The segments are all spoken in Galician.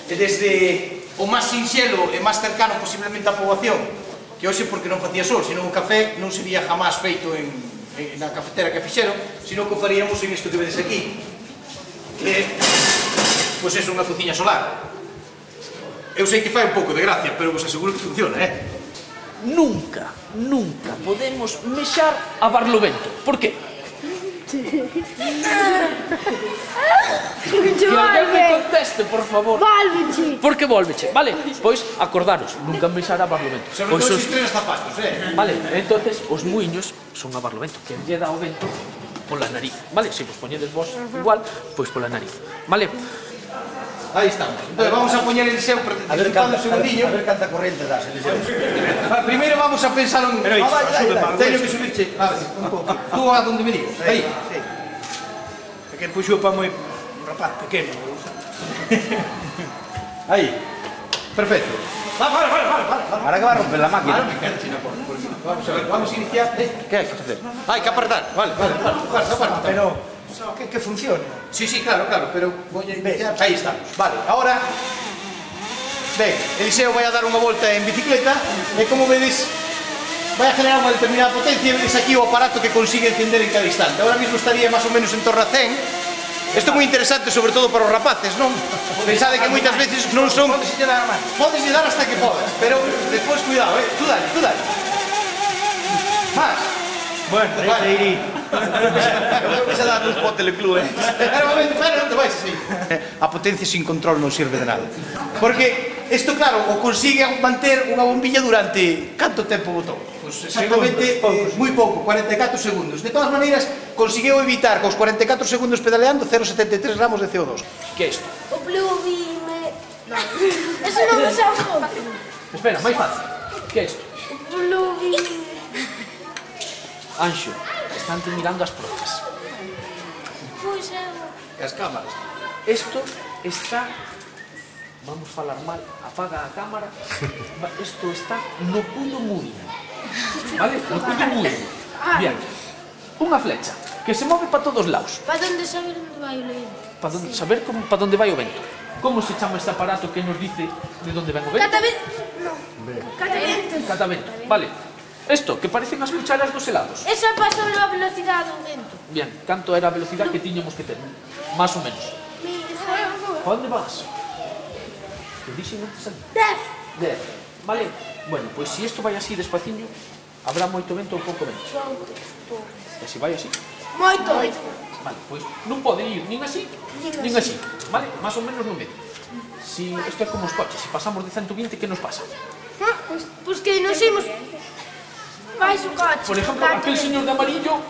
E desde o máis sinxelo e máis cercano posiblemente á poboación, que hoxe porque non facía sol, senón o café non sería jamás feito na cafetera que fixeron, senón que o faríamos en isto que vedes aquí, que pois é unha cociña solar. Eu sei que fai un pouco de gracia, pero vos aseguro que funciona, Nunca podemos mexar a Barlovento. Por que? Que alguén me conteste, por favor. Volveche. Por que volveche? Vale, pois acordaros, nunca mexar a Barlovento. Sobre todo se estrenas zapatos, Vale, entonces os muiños son a Barlovento, que lle dá o vento pola nariz. Vale, se vos poñedes vos igual, pois pola nariz. Vale? Aí estamos. Entón, vamos a poñer el seu, disfrutando un segundillo. A ver canta corriente das, el seu. Primeiro vamos a pensar un... Teño que subirche, un pouco. Tú a donde me digas, aí. É que puxo para moi un rapaz pequeno. Aí. Perfecto. Vale. Ahora que va a romper la máquina. Vamos a ver, vamos a iniciar. Que hai que facer? Hai que apertar. Vale. Pero que funcione. Sí, claro, pero voy a iniciar. Aí estamos. Vale, ahora... Ben, Eliseo vai a dar unha volta en bicicleta e como vedes vai a generar unha determinada potencia e vedes aquí o aparato que consigue encender en cada instante. Ahora mismo estaría máis ou menos en torno a 100. Isto é moi interesante, sobre todo para os rapaces, non? Pensade que moitas veces non son... Podes lle dar hasta que podas, pero despois cuidado, tú dale. Más. Bueno, Vale. irí. Eu que se dá nos po teleclub, Espera un momento, non te vais así. A potencia sin control non sirve de nada. Porque isto, claro, o consigue manter unha bombilla durante... Canto tempo botou? Pois exactamente moi pouco, 44 segundos. De todas maneiras, conseguiu evitar cos 44 segundos pedaleando 0,73 gramos de CO2. Que é isto? O plugin... Non, eso non me sabe pouco. Espera, máis fácil. Que é isto? O plugin... Anxo, estante mirando as profes. Pois é... As cámaras. Isto está... Vamos falar mal, apaga a cámara. Isto está no culo mudo. Vale? No culo mudo. Bien. Unha flecha que se move para todos lados. Para onde saber onde vai o vento? Para saber para onde vai o vento. Como se chama este aparato que nos dice de onde ven o vento? Catavento. Non. Catavento. Catavento. Vale. Isto, que parecen as cucharas dos helados. Esa para saber a velocidade do vento. Bien, canto era a velocidade que tiñamos que ter? Más ou menos. Pa onde vas? Te dixen antes ali. 10. Vale? Bueno, pois se isto vai así despaciño, habrá moito vento ou pouco vento. E se vai así? Moito. Vale, pois non pode ir nin así, nin así. Vale? Más ou menos no medio. Si isto é como os coches, se pasamos de 120, que nos pasa? Pois que nos imos... Vais o coche. Por exemplo, aquel señor de amarillo,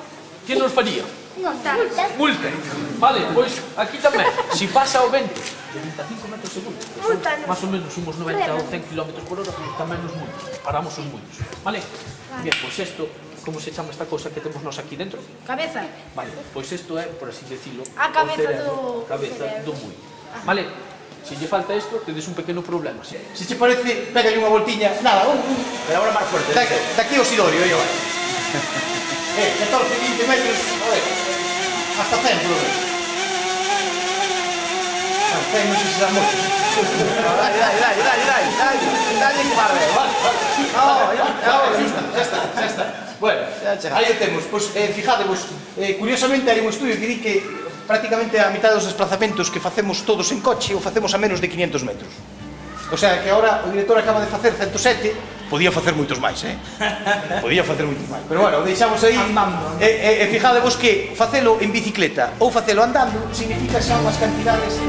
que nos faría? Multa. Multa. Vale, pois aquí tamén. Si pasa o vento de 25 metros segundo, más ou menos uns 90 ou 100 km por hora, tamén nos multos. Paramos os multos. Vale? Bien, pois isto, como se chama esta cousa que temos nós aquí dentro? Cabeza. Vale, pois isto é, por así decirlo, A cabeza o cabeza do mullo. Vale? Se lle falta isto, tedes un pequeno problema. Se che parece, pégale unha voltiña. Nada, Pero ahora máis fuerte. daqui ao Sidorio, aí vai. 14, 20 metros, a ver, hasta 100 por lo menos. 100 non sei se dá moito. Dale que barre. Já está. Bueno, aí o temos. Pois, fijadevos, curiosamente hai un estudio que di que prácticamente a mitad dos desplazamentos que facemos todos en coche o facemos a menos de 500 metros. O sea, que agora o director acaba de facer 107, podía facer moitos máis, Podía facer moitos máis. Pero bueno, deixamos aí. E fijadevos que facelo en bicicleta ou facelo andando significa xa unhas cantidades